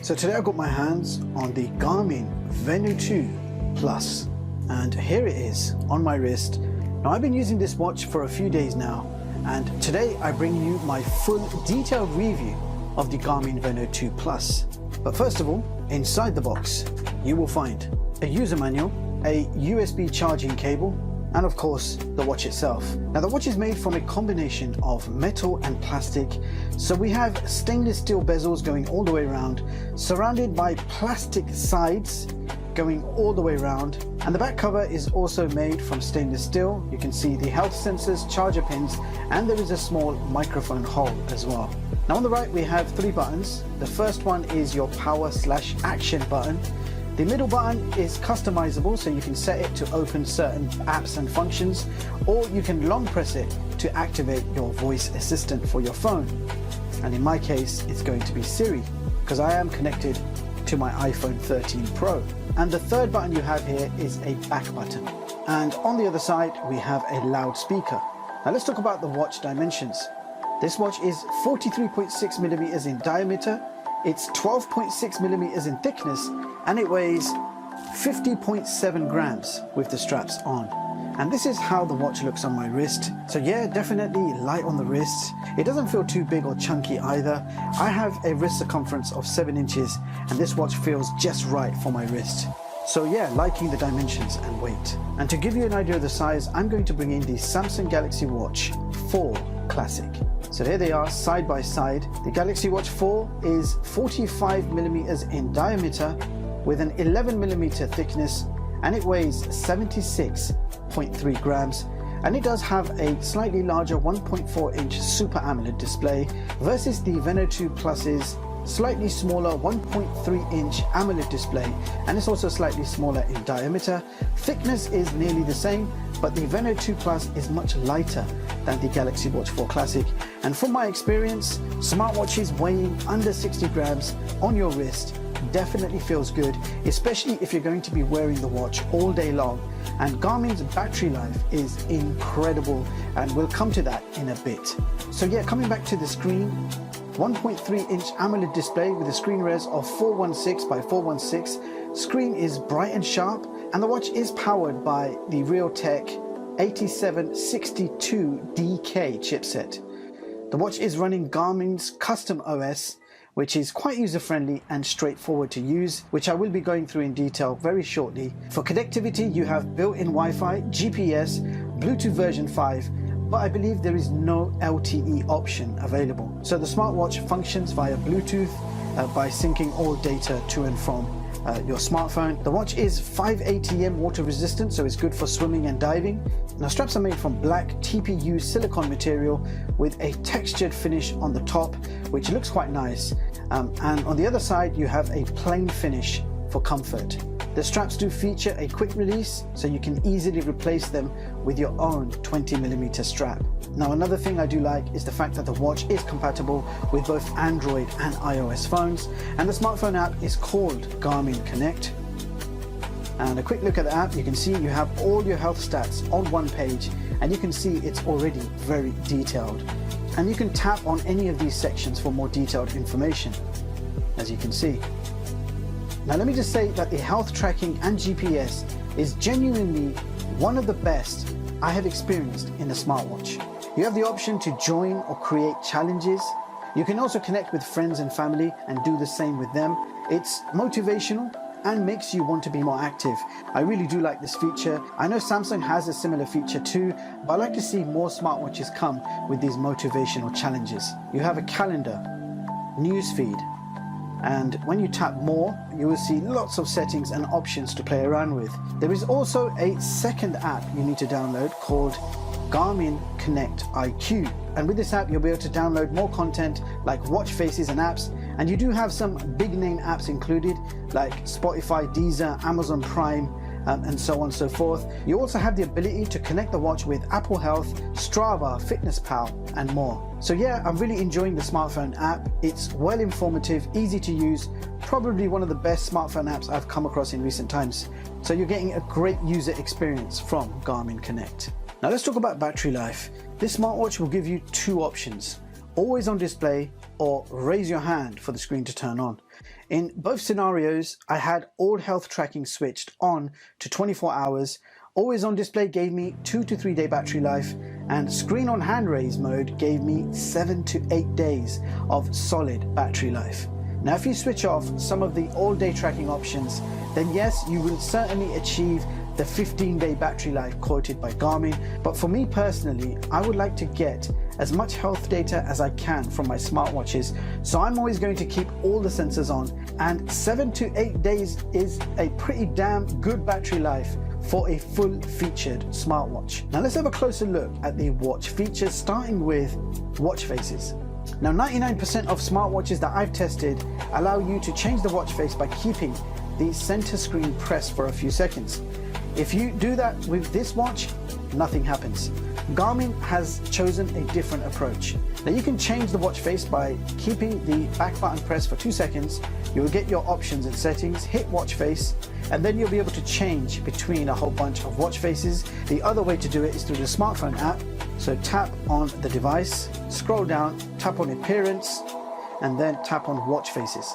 So today I got my hands on the Garmin Venu 2 Plus, and here it is on my wrist. Now I've been using this watch for a few days now, and today I bring you my full detailed review of the Garmin Venu 2 Plus. But first of all, inside the box you will find a user manual, a USB charging cable, and of course the watch itself. Now the watch is made from a combination of metal and plastic, so we have stainless steel bezels going all the way around, surrounded by plastic sides going all the way around, and the back cover is also made from stainless steel. You can see the health sensors, charger pins, and there is a small microphone hole as well. Now on the right we have 3 buttons. The first one is your power/action button. The middle button is customizable, so you can set it to open certain apps and functions, or you can long press it to activate your voice assistant for your phone. And in my case, it's going to be Siri, because I am connected to my iPhone 13 Pro. And the third button you have here is a back button. And on the other side, we have a loudspeaker. Now let's talk about the watch dimensions. This watch is 43.6 millimeters in diameter, it's 12.6 millimeters in thickness, and it weighs 50.7 grams with the straps on. And this is how the watch looks on my wrist. So yeah, definitely light on the wrist. It doesn't feel too big or chunky either. I have a wrist circumference of 7 inches, and this watch feels just right for my wrist. So yeah, liking the dimensions and weight. And to give you an idea of the size, I'm going to bring in the Samsung Galaxy Watch 4 Classic. So here they are side by side. The Galaxy Watch 4 is 45 millimeters in diameter with an 11 millimeter thickness, and it weighs 76.3 grams. And it does have a slightly larger 1.4 inch Super AMOLED display versus the Venu 2 Plus's slightly smaller 1.3 inch AMOLED display, and it's also slightly smaller in diameter. Thickness is nearly the same, but the Venu 2 Plus is much lighter than the Galaxy Watch 4 Classic. And from my experience, smartwatches weighing under 60 grams on your wrist definitely feels good, especially if you're going to be wearing the watch all day long. And Garmin's battery life is incredible, and we'll come to that in a bit. So yeah, coming back to the screen, 1.3 inch AMOLED display with a screen res of 416 by 416. Screen is bright and sharp, and the watch is powered by the Realtek 8762DK chipset. The watch is running Garmin's custom OS, which is quite user-friendly and straightforward to use, which I will be going through in detail very shortly. For connectivity, you have built-in Wi-Fi, GPS, Bluetooth version 5, but I believe there is no LTE option available. So the smartwatch functions via Bluetooth by syncing all data to and from your smartphone. The watch is 5 ATM water resistant, so it's good for swimming and diving. Now straps are made from black TPU silicone material with a textured finish on the top, which looks quite nice. And on the other side you have a plain finish for comfort. The straps do feature a quick release, so you can easily replace them with your own 20mm strap. Now another thing I do like is the fact that the watch is compatible with both Android and iOS phones, and the smartphone app is called Garmin Connect. And a quick look at the app, you can see you have all your health stats on one page, and you can see it's already very detailed. And you can tap on any of these sections for more detailed information, as you can see. Now let me just say that the health tracking and GPS is genuinely one of the best I have experienced in a smartwatch. You have the option to join or create challenges. You can also connect with friends and family and do the same with them. It's motivational and makes you want to be more active. I really do like this feature. I know Samsung has a similar feature too, but I like to see more smartwatches come with these motivational challenges. You have a calendar, news feed, and when you tap more, you will see lots of settings and options to play around with. There is also a second app you need to download called Garmin Connect IQ. And with this app, you'll be able to download more content like watch faces and apps. And you do have some big name apps included like Spotify, Deezer, Amazon Prime, and so on and so forth. You also have the ability to connect the watch with Apple Health, Strava, FitnessPal, and more. So yeah, I'm really enjoying the smartphone app. It's well informative, easy to use, probably one of the best smartphone apps I've come across in recent times. So you're getting a great user experience from Garmin Connect. Now let's talk about battery life. This smartwatch will give you 2 options: always on display or raise your hand for the screen to turn on. In both scenarios, I had all health tracking switched on to 24 hours, always on display gave me 2 to 3 day battery life, and screen on hand raise mode gave me 7 to 8 days of solid battery life. Now if you switch off some of the all day tracking options, then yes, you will certainly achieve the 15-day battery life quoted by Garmin, but for me personally, I would like to get as much health data as I can from my smartwatches, so I'm always going to keep all the sensors on, and 7 to 8 days is a pretty damn good battery life for a full featured smartwatch. Now let's have a closer look at the watch features, starting with watch faces. Now 99% of smartwatches that I've tested allow you to change the watch face by keeping the center screen pressed for a few seconds. If you do that with this watch, nothing happens. Garmin has chosen a different approach. Now you can change the watch face by keeping the back button pressed for 2 seconds. You will get your options and settings, hit watch face, and then you'll be able to change between a whole bunch of watch faces. The other way to do it is through the smartphone app. So tap on the device, scroll down, tap on appearance, and then tap on watch faces.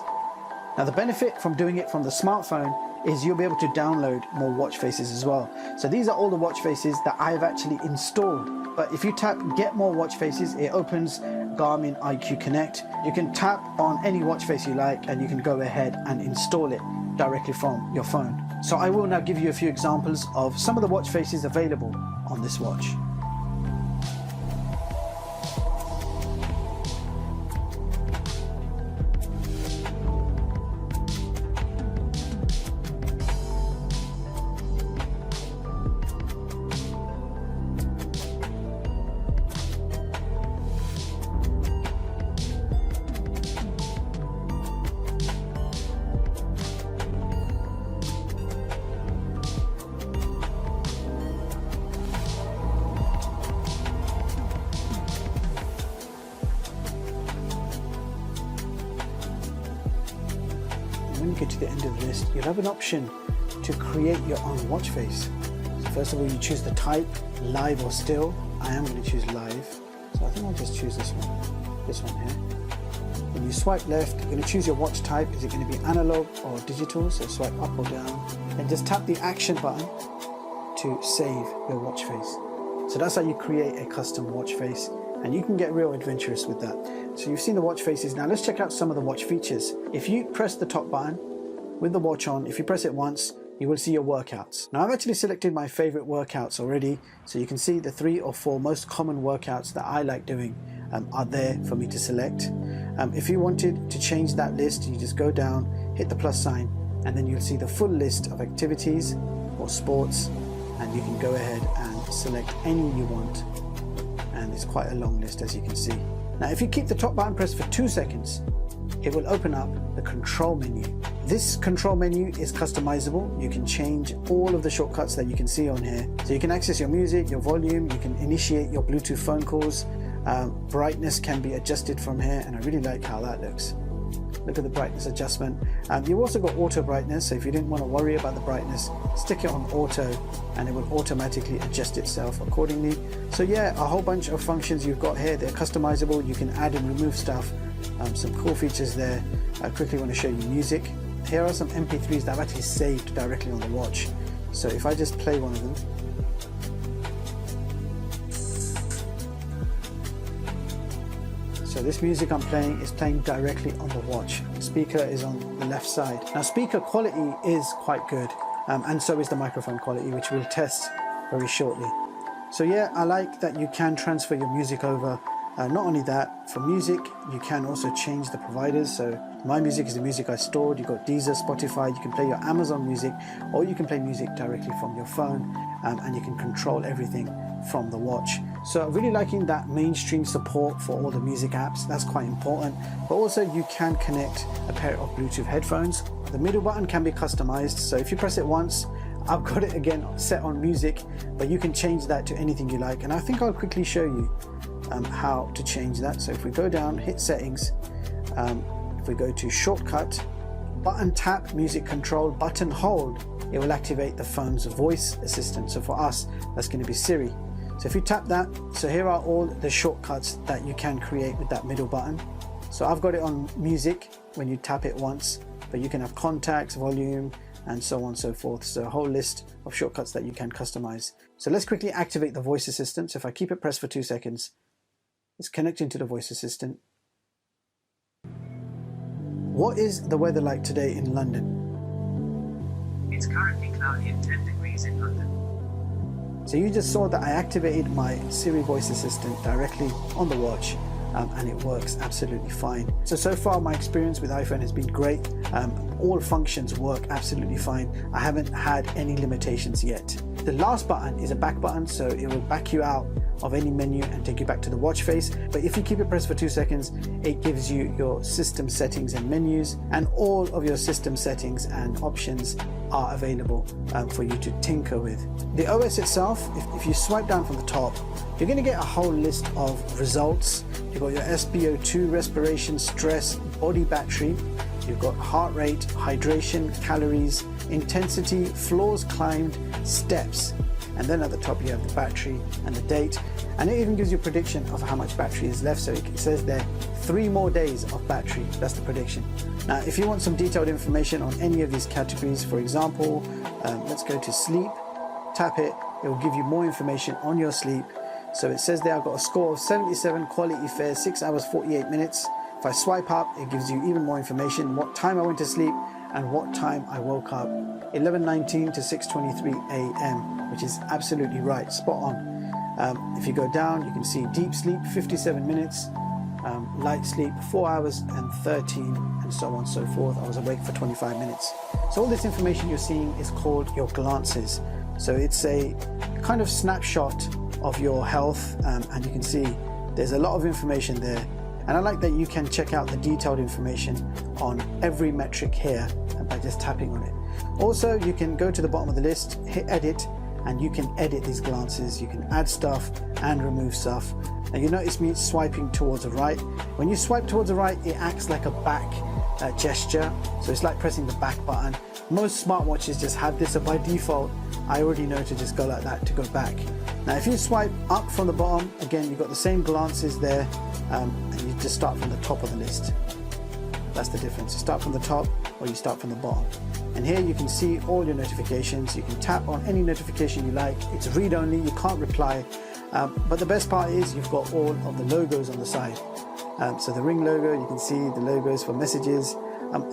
Now the benefit from doing it from the smartphone is you'll be able to download more watch faces as well. So these are all the watch faces that I've actually installed. But if you tap get more watch faces, it opens Garmin IQ Connect. You can tap on any watch face you like and you can go ahead and install it directly from your phone. So I will now give you a few examples of some of the watch faces available on this watch. When you get to the end of the list, you'll have an option to create your own watch face. So first of all, you choose the type, live or still. I am going to choose live, so I think I'll just choose this one here. When you swipe left, you're going to choose your watch type. Is it going to be analog or digital? So swipe up or down, and just tap the action button to save your watch face. So that's how you create a custom watch face, and you can get real adventurous with that. So you've seen the watch faces. Now let's check out some of the watch features. If you press the top button with the watch on, if you press it once, you will see your workouts. Now I've actually selected my favorite workouts already, so you can see the 3 or 4 most common workouts that I like doing are there for me to select. If you wanted to change that list, you just go down, hit the plus sign, and then you'll see the full list of activities or sports, and you can go ahead and select any you want. And it's quite a long list, as you can see. Now if you keep the top button pressed for 2 seconds, it will open up the control menu. This control menu is customizable. You can change all of the shortcuts that you can see on here. So you can access your music, your volume, you can initiate your Bluetooth phone calls. Brightness can be adjusted from here, and I really like how that looks. Look at the brightness adjustment. You've also got auto brightness, so if you didn't want to worry about the brightness, stick it on auto and it will automatically adjust itself accordingly. So yeah, a whole bunch of functions you've got here. They're customizable. You can add and remove stuff. Some cool features there. I quickly want to show you music. Here are some MP3s that I've actually saved directly on the watch. So if I just play one of them, so this music I'm playing is playing directly on the watch. The speaker is on the left side. Now speaker quality is quite good, and so is the microphone quality, which we'll test very shortly. So yeah, I like that you can transfer your music over. Not only that, for music you can also change the providers. So my music is the music I stored. You've got Deezer, Spotify. You can play your Amazon music, or you can play music directly from your phone, and you can control everything from the watch. So really liking that mainstream support for all the music apps. That's quite important. But also you can connect a pair of Bluetooth headphones. The middle button can be customized, so if you press it once, I've got it again set on music, but you can change that to anything you like, and I think I'll quickly show you how to change that. So if we go down, hit settings, if we go to shortcut, button tap, music control, button hold, it will activate the phone's voice assistant. So for us, that's going to be Siri. So if you tap that, so here are all the shortcuts that you can create with that middle button. So I've got it on music when you tap it once, but you can have contacts, volume, and so on and so forth. So a whole list of shortcuts that you can customize. So let's quickly activate the voice assistant. So if I keep it pressed for 2 seconds, it's connecting to the voice assistant. What is the weather like today in London? It's currently cloudy and 10 degrees in London. So you just saw that I activated my Siri voice assistant directly on the watch, and it works absolutely fine. So far my experience with iPhone has been great. All functions work absolutely fine. I haven't had any limitations yet. The last button is a back button, so it will back you out of any menu and take you back to the watch face. But if you keep it pressed for 2 seconds, it gives you your system settings and menus, and all of your system settings and options are available for you to tinker with. The OS itself, if you swipe down from the top, you're going to get a whole list of results. You've got your SpO2, respiration, stress, body battery. You've got heart rate, hydration, calories, intensity, floors climbed, steps. And then at the top you have the battery and the date. And it even gives you a prediction of how much battery is left. So it says there 3 more days of battery. That's the prediction. Now, if you want some detailed information on any of these categories, for example, let's go to sleep, tap it. It will give you more information on your sleep. So it says there I've got a score of 77, quality fair, 6 hours, 48 minutes. If I swipe up, it gives you even more information, what time I went to sleep and what time I woke up. 11:19 to 6:23 a.m., which is absolutely right, spot on. If you go down, you can see deep sleep, 57 minutes, light sleep, 4 hours and 13, and so on and so forth. I was awake for 25 minutes. So all this information you're seeing is called your glances. So it's a kind of snapshot of your health, and you can see there's a lot of information there. And I like that you can check out the detailed information on every metric here by just tapping on it. Also, you can go to the bottom of the list, hit edit, and you can edit these glances. You can add stuff and remove stuff. Now you notice me swiping towards the right. When you swipe towards the right, it acts like a back gesture. So it's like pressing the back button. Most smartwatches just have this, so by default, I already know to just go like that to go back. Now if you swipe up from the bottom, again, you've got the same glances there, and you just start from the top of the list. That's the difference. You start from the top or you start from the bottom. And here you can see all your notifications. You can tap on any notification you like. It's read only, you can't reply. But the best part is you've got all of the logos on the side. So the Ring logo, you can see the logos for messages.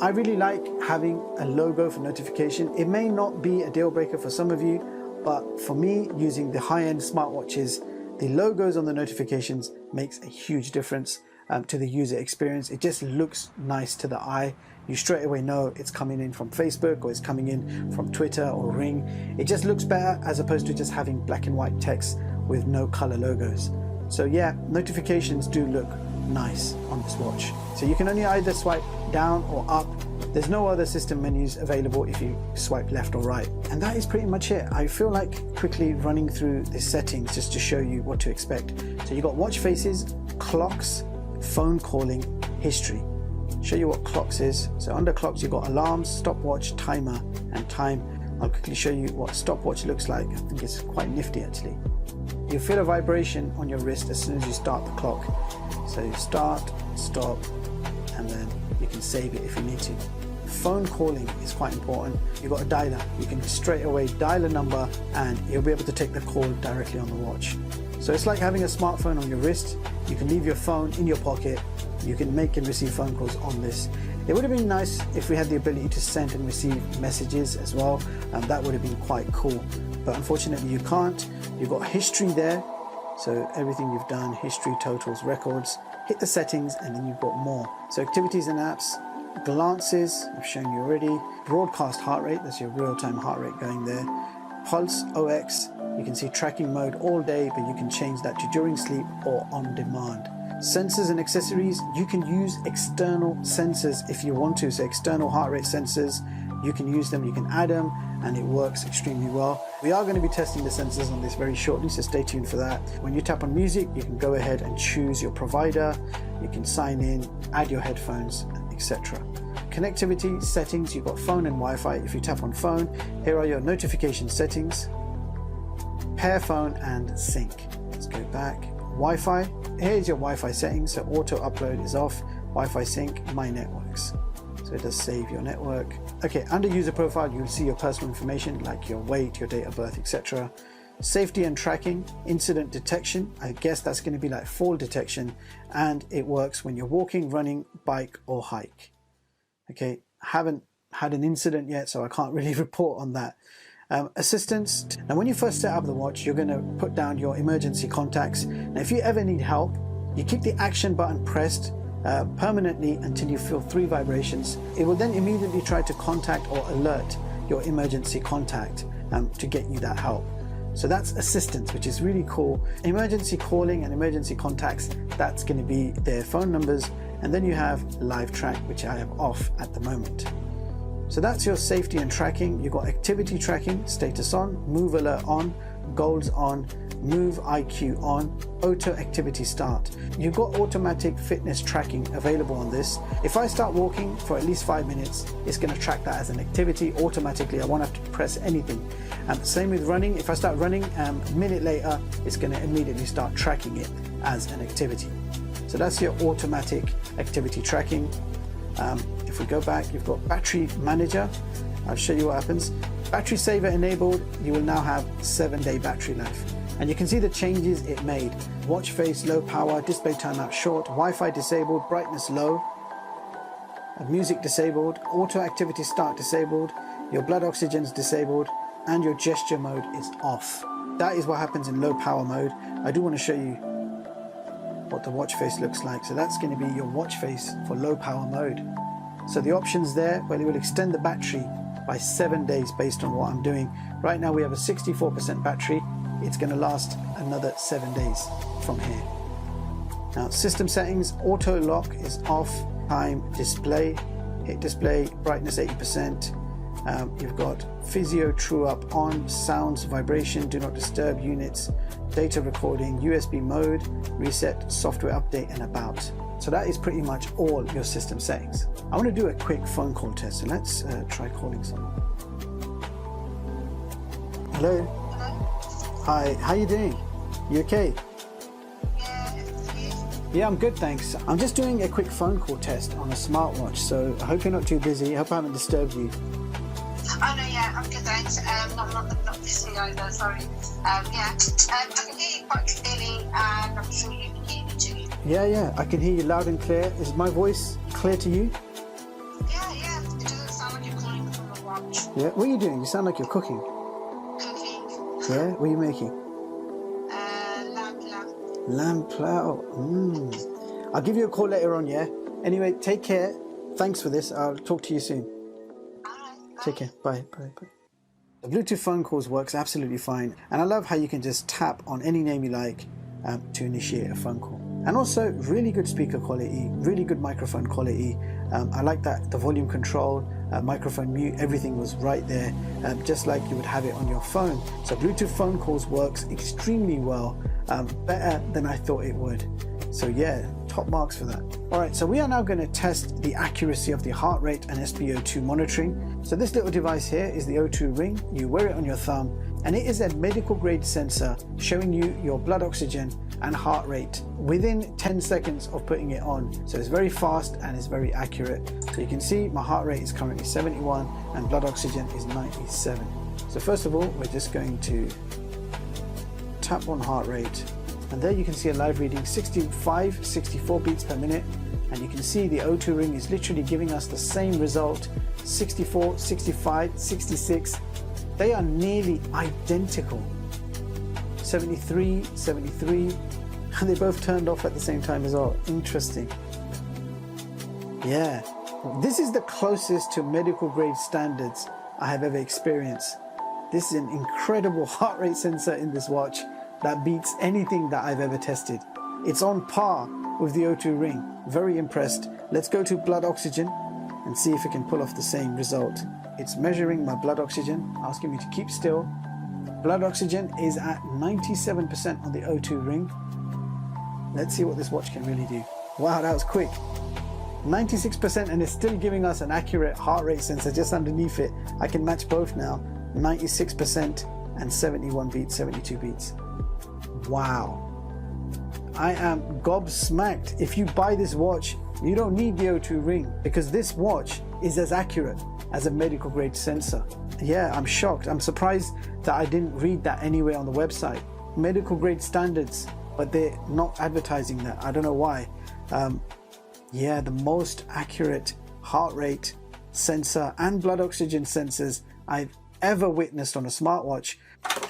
I really like having a logo for notification. It may not be a deal breaker for some of you, but for me, using the high-end smartwatches, the logos on the notifications makes a huge difference to the user experience. It just looks nice to the eye. You straight away know it's coming in from Facebook or it's coming in from Twitter or Ring. It just looks better as opposed to just having black and white text with no color logos. So yeah, notifications do look nice on this watch. So you can only either swipe down or up. There's no other system menus available if you swipe left or right. And that is pretty much it. I feel like quickly running through the settings just to show you what to expect. So you've got watch faces, clocks, phone calling, history. Show you what clocks is. So under clocks you've got alarms, stopwatch, timer, and time. I'll quickly show you what stopwatch looks like. I think it's quite nifty actually. You feel a vibration on your wrist as soon as you start the clock. So you start, stop, and then you can save it if you need to. Phone calling is quite important. You've got a dialer. You can straight away dial a number and you'll be able to take the call directly on the watch. So it's like having a smartphone on your wrist. You can leave your phone in your pocket. You can make and receive phone calls on this. It would have been nice if we had the ability to send and receive messages as well. That would have been quite cool. But unfortunately you can't. You've got history there. So everything you've done, history, totals, records. Hit the settings and then you've got more. So activities and apps, glances, I've shown you already. Broadcast heart rate, that's your real-time heart rate going there. Pulse OX, you can see tracking mode all day, but you can change that to during sleep or on demand. Sensors and accessories, you can use external sensors if you want to. So external heart rate sensors, you can use them, you can add them, and it works extremely well. We are going to be testing the sensors on this very shortly, so stay tuned for that. When you tap on music, you can go ahead and choose your provider, you can sign in, add your headphones, etc. Connectivity settings, you've got phone and Wi-Fi. If you tap on phone, here are your notification settings, pair phone and sync. Let's go back. Wi-Fi, here's your Wi-Fi settings, so auto upload is off Wi-Fi sync, my networks. So it does save your network. Okay, under user profile, you'll see your personal information like your weight, your date of birth, etc. Safety and tracking, incident detection. I guess that's going to be like fall detection, and it works when you're walking, running, bike, or hike. Okay, haven't had an incident yet, so I can't really report on that. Assistance. Now, when you first set up the watch, you're going to put down your emergency contacts. Now, if you ever need help, you keep the action button pressed permanently until you feel 3 vibrations. It will then immediately try to contact or alert your emergency contact to get you that help. So that's assistance, which is really cool. Emergency calling and emergency contacts, that's going to be their phone numbers. And then you have live track, which I have off at the moment. So that's your safety and tracking. You've got activity tracking, status on, move alert on, goals on, move IQ on, auto activity start. You've got automatic fitness tracking available on this. If I start walking for at least 5 minutes, it's going to track that as an activity automatically. I won't have to press anything. Same with running. If I start running, a minute later, it's going to immediately start tracking it as an activity. So that's your automatic activity tracking. If we go back, you've got battery manager. I'll show you what happens. Battery saver enabled, you will now have 7-day battery life. And you can see the changes it made. Watch face low power, display timeout short, Wi-Fi disabled, brightness low, music disabled, auto activity start disabled, your blood oxygen's disabled, and your gesture mode is off. That is what happens in low power mode. I do want to show you what the watch face looks like. So that's going to be your watch face for low power mode. So the options there, well, it will extend the battery by 7 days based on what I'm doing. Right now we have a 64% battery. It's going to last another 7 days from here. Now, system settings, auto lock is off, time display, hit display, brightness 80%. You've got physio true up on, sounds, vibration, do not disturb units, data recording, USB mode, reset, software update, and about. So that is pretty much all your system settings. I want to do a quick phone call test. So let's try calling someone. Hello. Hello. Hi, how you doing? You okay? Yeah, I'm good, thanks. I'm just doing a quick phone call test on a smartwatch, so I hope you're not too busy. I hope I haven't disturbed you. Oh no, yeah, I'm good, thanks. Not busy either, sorry. I can hear you quite clearly, and I'm sure you can hear me too. Yeah, I can hear you loud and clear. Is my voice clear to you? Yeah, it doesn't sound like you're calling from a watch. Yeah, what are you doing? You sound like you're cooking. Cooking. Yeah, what are you making? Lamb plau. Lamb plau. I'll give you a call later on, yeah? Anyway, take care. Thanks for this. I'll talk to you soon. Alright. Take care. Bye. The Bluetooth phone calls works absolutely fine. And I love how you can just tap on any name you like to initiate a phone call. And also really good speaker quality, really good microphone quality. I like that the volume control, microphone mute, everything was right there, just like you would have it on your phone. So Bluetooth phone calls works extremely well, better than I thought it would. So yeah, top marks for that. All right, so we are now going to test the accuracy of the heart rate and SpO2 monitoring. So this little device here is the O2 ring. You wear it on your thumb, and it is a medical grade sensor showing you your blood oxygen and heart rate within 10 seconds of putting it on. So it's very fast and it's very accurate. So you can see my heart rate is currently 71 and blood oxygen is 97. So first of all, we're just going to tap on heart rate, and there you can see a live reading 65, 64 beats per minute. And you can see the O2 ring is literally giving us the same result, 64, 65, 66. They are nearly identical. 73, 73, and they both turned off at the same time as well. Interesting. Yeah, this is the closest to medical grade standards I have ever experienced. This is an incredible heart rate sensor in this watch that beats anything that I've ever tested. It's on par with the O2 ring. Very impressed. Let's go to blood oxygen and see if it can pull off the same result. It's measuring my blood oxygen, asking me to keep still. Blood oxygen is at 97% on the O2 ring. Let's see what this watch can really do. Wow, that was quick. 96%, and it's still giving us an accurate heart rate sensor just underneath it. I can match both now. 96% and 71 beats, 72 beats. Wow. I am gobsmacked. If you buy this watch, You don't need the O2 ring because this watch is as accurate as a medical grade sensor. Yeah, I'm shocked. I'm surprised that I didn't read that anywhere on the website. Medical grade standards, but they're not advertising that. I don't know why. Yeah, the most accurate heart rate sensor and blood oxygen sensors I've ever witnessed on a smartwatch.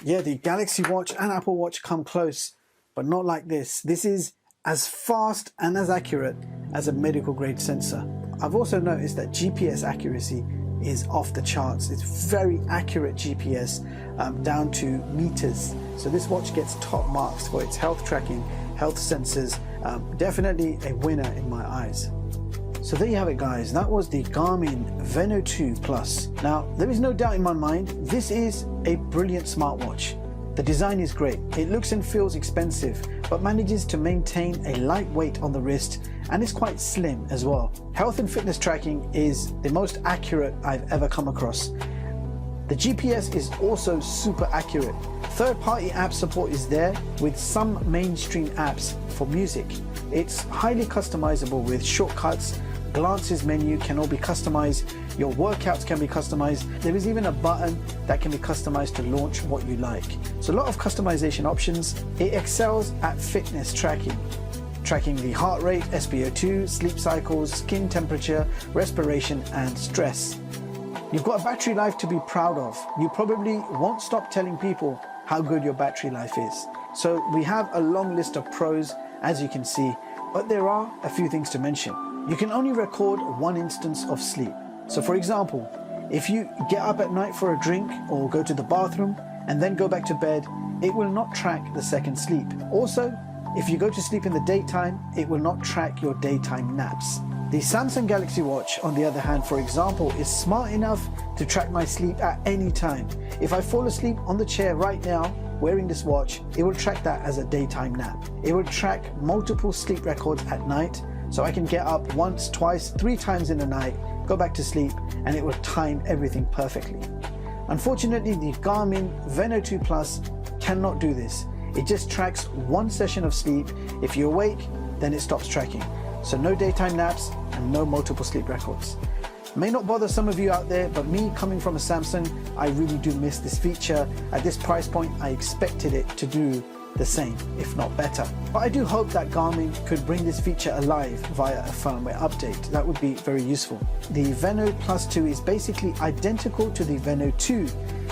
Yeah, the Galaxy Watch and Apple Watch come close, but not like this. This is as fast and as accurate as a medical grade sensor. I've also noticed that GPS accuracy is off the charts. It's very accurate GPS down to meters. So this watch gets top marks for its health tracking, health sensors. Definitely a winner in my eyes. So there you have it, guys. That was the Garmin Venu 2 Plus. Now, there is no doubt in my mind, this is a brilliant smartwatch. The design is great. It looks and feels expensive, but manages to maintain a light weight on the wrist, and is quite slim as well. Health and fitness tracking is the most accurate I've ever come across. The GPS is also super accurate. Third-party app support is there with some mainstream apps for music. It's highly customizable with shortcuts. Glances menu can all be customized. Your workouts can be customized. There is even a button that can be customized to launch what you like. So a lot of customization options. It excels at fitness tracking the heart rate, SpO2, sleep cycles, skin temperature, respiration, and stress. You've got a battery life to be proud of. You probably won't stop telling people how good your battery life is. So we have a long list of pros, as you can see, but there are a few things to mention. You can only record one instance of sleep. So for example, if you get up at night for a drink or go to the bathroom and then go back to bed, it will not track the second sleep. Also, if you go to sleep in the daytime, it will not track your daytime naps. The Samsung Galaxy Watch, on the other hand, for example, is smart enough to track my sleep at any time. If I fall asleep on the chair right now, wearing this watch, it will track that as a daytime nap. It will track multiple sleep records at night, so I can get up once, twice, 3 times in the night, go back to sleep, and it will time everything perfectly. Unfortunately, the Garmin Venu 2 Plus cannot do this. It just tracks one session of sleep. If you're awake, then it stops tracking. So no daytime naps and no multiple sleep records. May not bother some of you out there, but me coming from a Samsung, I really do miss this feature. At this price point, I expected it to do the same, if not better. But I do hope that Garmin could bring this feature alive via a firmware update. That would be very useful. The Venu Plus 2 is basically identical to the Venu 2.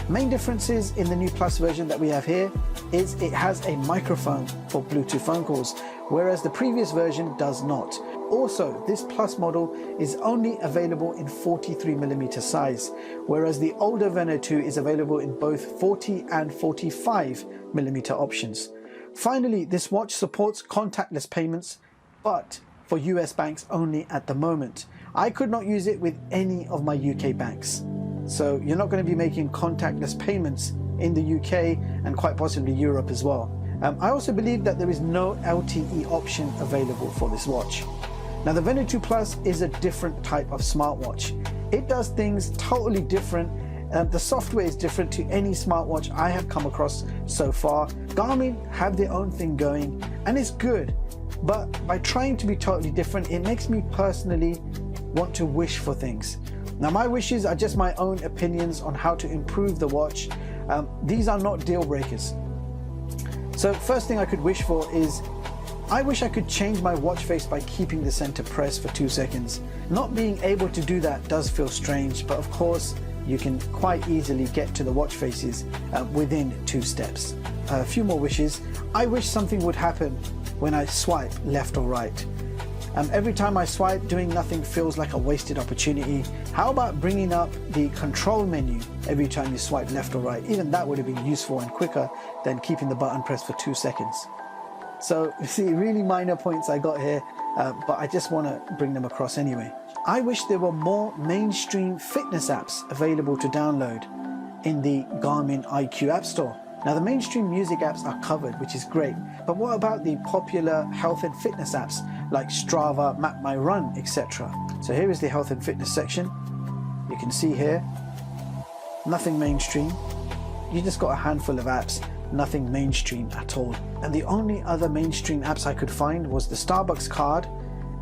Main differences in the new Plus version that we have here is it has a microphone for Bluetooth phone calls, whereas the previous version does not. Also, this Plus model is only available in 43mm size, whereas the older Venu 2 is available in both 40 and 45mm options. Finally, this watch supports contactless payments, but for US banks only at the moment. I could not use it with any of my UK banks. So you're not going to be making contactless payments in the UK and quite possibly Europe as well. I also believe that there is no LTE option available for this watch. Now the Venu 2 Plus is a different type of smartwatch. It does things totally different. The software is different to any smartwatch I have come across so far. Garmin have their own thing going and it's good, but by trying to be totally different, it makes me personally want to wish for things. Now my wishes are just my own opinions on how to improve the watch. These are not deal breakers. So first thing I could wish for is, I wish I could change my watch face by keeping the center press for 2 seconds. Not being able to do that does feel strange, but of course you can quite easily get to the watch faces within 2 steps. A few more wishes. I wish something would happen when I swipe left or right. Every time I swipe, doing nothing feels like a wasted opportunity. How about bringing up the control menu every time you swipe left or right? Even that would have been useful and quicker than keeping the button pressed for 2 seconds. So you see, really minor points I got here, but I just want to bring them across anyway. I wish there were more mainstream fitness apps available to download in the Garmin iQ App Store. Now the mainstream music apps are covered, which is great, but what about the popular health and fitness apps like Strava, Map My Run, etc. So here is the health and fitness section. You can see here, nothing mainstream. You just got a handful of apps, nothing mainstream at all. And the only other mainstream apps I could find was the Starbucks card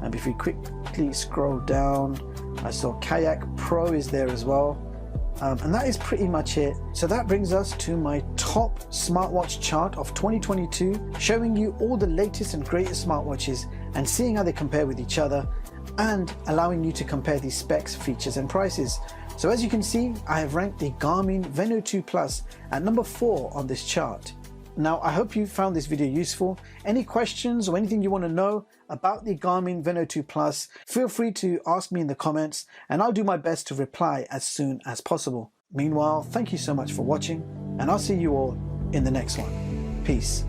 And if we quickly scroll down, I saw Kayak Pro is there as well. And that is pretty much it. So that brings us to my top smartwatch chart of 2022, showing you all the latest and greatest smartwatches and seeing how they compare with each other, and allowing you to compare these specs, features and prices. So as you can see, I have ranked the Garmin Venu 2 Plus at number 4 on this chart. Now, I hope you found this video useful. Any questions or anything you want to know about the Garmin Venu 2 Plus, feel free to ask me in the comments and I'll do my best to reply as soon as possible. Meanwhile, thank you so much for watching and I'll see you all in the next one. Peace.